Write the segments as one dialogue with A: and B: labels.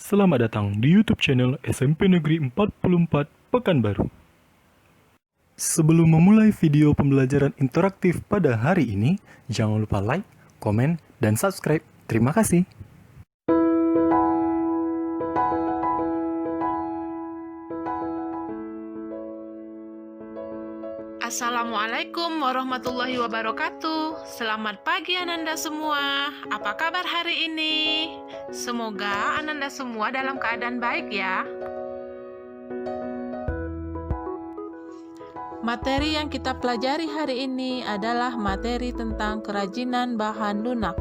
A: Selamat datang di YouTube channel SMP Negeri 44 Pekanbaru. Sebelum memulai video pembelajaran interaktif pada hari ini, jangan lupa like, komen, dan subscribe. Terima kasih.
B: Assalamualaikum warahmatullahi wabarakatuh. Selamat pagi Ananda semua. Apa kabar hari ini? Semoga Ananda semua dalam keadaan baik ya. Materi yang kita pelajari hari ini adalah materi tentang kerajinan bahan lunak.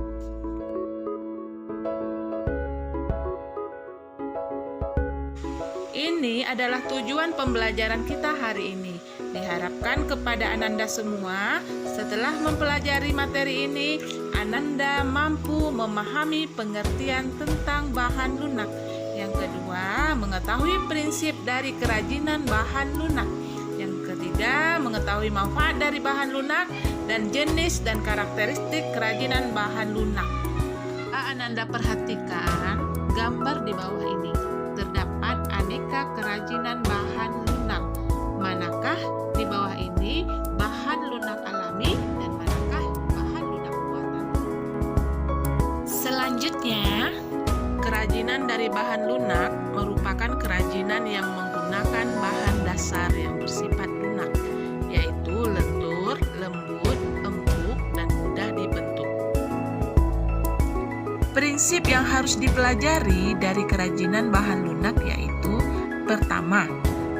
B: Ini adalah tujuan pembelajaran kita hari ini. Diharapkan kepada Ananda semua, setelah mempelajari materi ini, Ananda mampu memahami pengertian tentang bahan lunak. Yang kedua, mengetahui prinsip dari kerajinan bahan lunak. Yang ketiga, mengetahui manfaat dari bahan lunak dan jenis dan karakteristik kerajinan bahan lunak. Ananda perhatikan gambar di bawah ini. Terdapat aneka kerajinan bahan lunak. Manakah di bawah ini bahan lunak alami dan manakah bahan lunak buatan? Selanjutnya, kerajinan dari bahan lunak merupakan kerajinan yang menggunakan bahan dasar yang bersifat lunak, yaitu lentur, lembut, empuk, dan mudah dibentuk. Prinsip yang harus dipelajari dari kerajinan bahan lunak yaitu: pertama,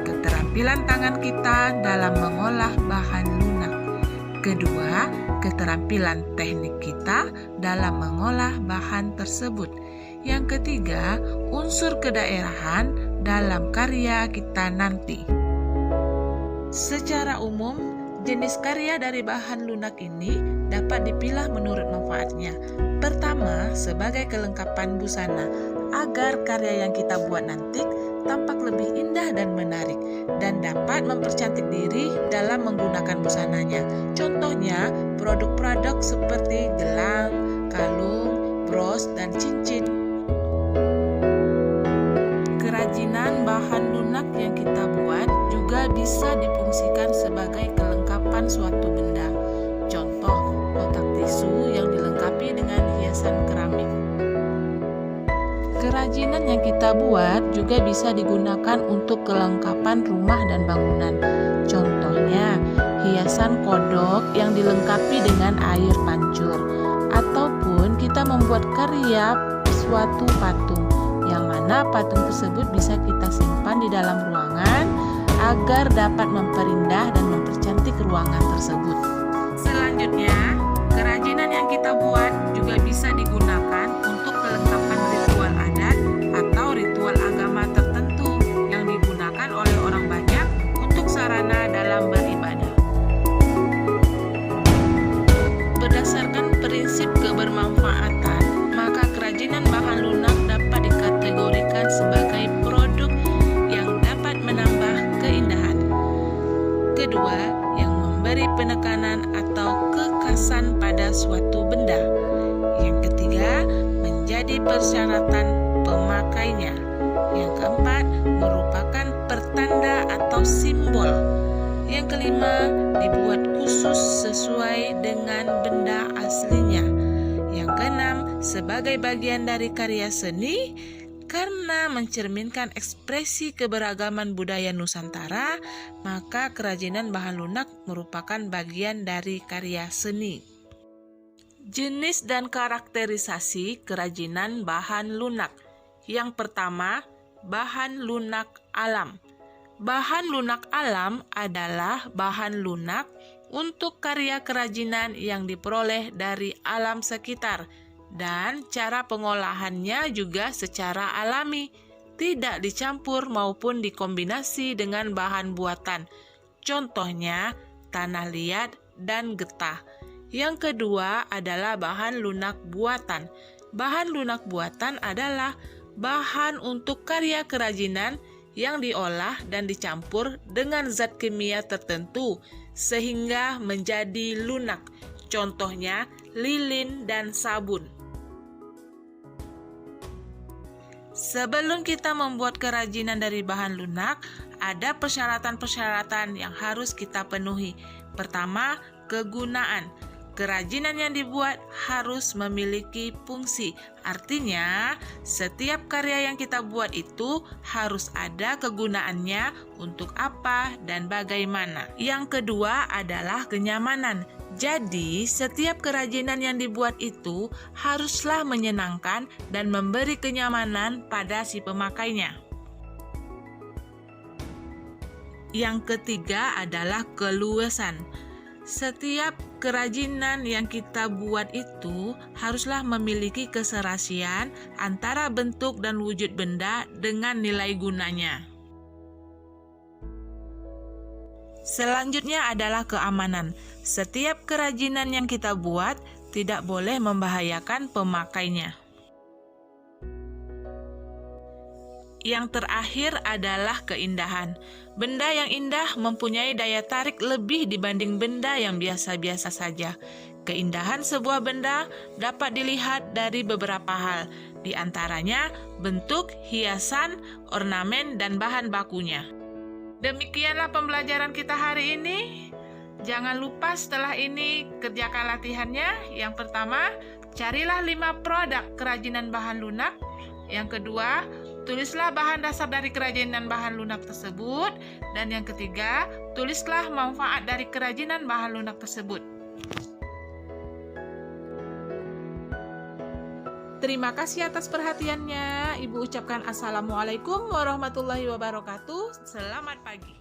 B: keterampilan tangan kita dalam mengolah bahan lunak. Kedua, keterampilan teknik kita dalam mengolah bahan tersebut. Yang ketiga, unsur kedaerahan dalam karya kita nanti. Secara umum, jenis karya dari bahan lunak ini dapat dipilah menurut manfaatnya. Pertama, sebagai kelengkapan busana, agar karya yang kita buat nanti tampak lebih indah dan menarik, dan dapat mempercantik diri dalam menggunakan busananya. Contohnya, produk-produk seperti gelang, kalung, bros, dan cincin. Kerajinan bahan lunak yang kita buat juga bisa difungsikan sebagai kelengkapan suatu benda. Contoh, kotak tisu yang dilengkapi dengan hiasan keramik. Kerajinan yang kita buat juga bisa digunakan untuk kelengkapan rumah dan bangunan. Contohnya, hiasan kodok yang dilengkapi dengan air pancur. Ataupun kita membuat karya suatu patung, yang mana patung tersebut bisa kita simpan di dalam ruangan agar dapat memperindah dan mempercantik ruangan tersebut. Selanjutnya, kerajinan yang kita buat juga bisa digunakan untuk kelengkapan ritual adat atau ritual agama tertentu yang digunakan oleh orang banyak untuk sarana dalam beribadah. Berdasarkan prinsip kebermanfaatan, maka kerajinan bahan lunak dapat dikategorikan sebagai produk yang dapat menambah keindahan. Kedua, yang memberi penekanan atau kekhasan pada suatu benda. Yang ketiga, menjadi persyaratan pemakainya. Yang keempat, merupakan pertanda atau simbol. Yang kelima, dibuat khusus sesuai dengan benda aslinya. Yang keenam, sebagai bagian dari karya seni karena mencerminkan ekspresi keberagaman budaya Nusantara, maka kerajinan bahan lunak merupakan bagian dari karya seni. Jenis dan karakterisasi kerajinan bahan lunak. Yang pertama, bahan lunak alam. Bahan lunak alam adalah bahan lunak untuk karya kerajinan yang diperoleh dari alam sekitar, dan cara pengolahannya juga secara alami, tidak dicampur maupun dikombinasi dengan bahan buatan. Contohnya, tanah liat dan getah. Yang kedua adalah bahan lunak buatan. Bahan lunak buatan adalah bahan untuk karya kerajinan yang diolah dan dicampur dengan zat kimia tertentu sehingga menjadi lunak. Contohnya, lilin dan sabun. Sebelum kita membuat kerajinan dari bahan lunak, ada persyaratan-persyaratan yang harus kita penuhi. Pertama, kegunaan. Kerajinan yang dibuat harus memiliki fungsi. Artinya, setiap karya yang kita buat itu harus ada kegunaannya untuk apa dan bagaimana. Yang kedua adalah kenyamanan. Jadi, setiap kerajinan yang dibuat itu haruslah menyenangkan dan memberi kenyamanan pada si pemakainya. Yang ketiga adalah keluasan. Setiap kerajinan yang kita buat itu haruslah memiliki keserasian antara bentuk dan wujud benda dengan nilai gunanya. Selanjutnya adalah keamanan. Setiap kerajinan yang kita buat tidak boleh membahayakan pemakainya. Yang terakhir adalah keindahan. Benda yang indah mempunyai daya tarik lebih dibanding benda yang biasa-biasa saja. Keindahan sebuah benda dapat dilihat dari beberapa hal, di antaranya bentuk, hiasan, ornamen, dan bahan bakunya. Demikianlah pembelajaran kita hari ini. Jangan lupa setelah ini kerjakan latihannya. Yang pertama, carilah 5 produk kerajinan bahan lunak. Yang kedua, tulislah bahan dasar dari kerajinan bahan lunak tersebut. Dan yang ketiga, tulislah manfaat dari kerajinan bahan lunak tersebut. Terima kasih atas perhatiannya. Ibu ucapkan Assalamualaikum warahmatullahi wabarakatuh. Selamat pagi.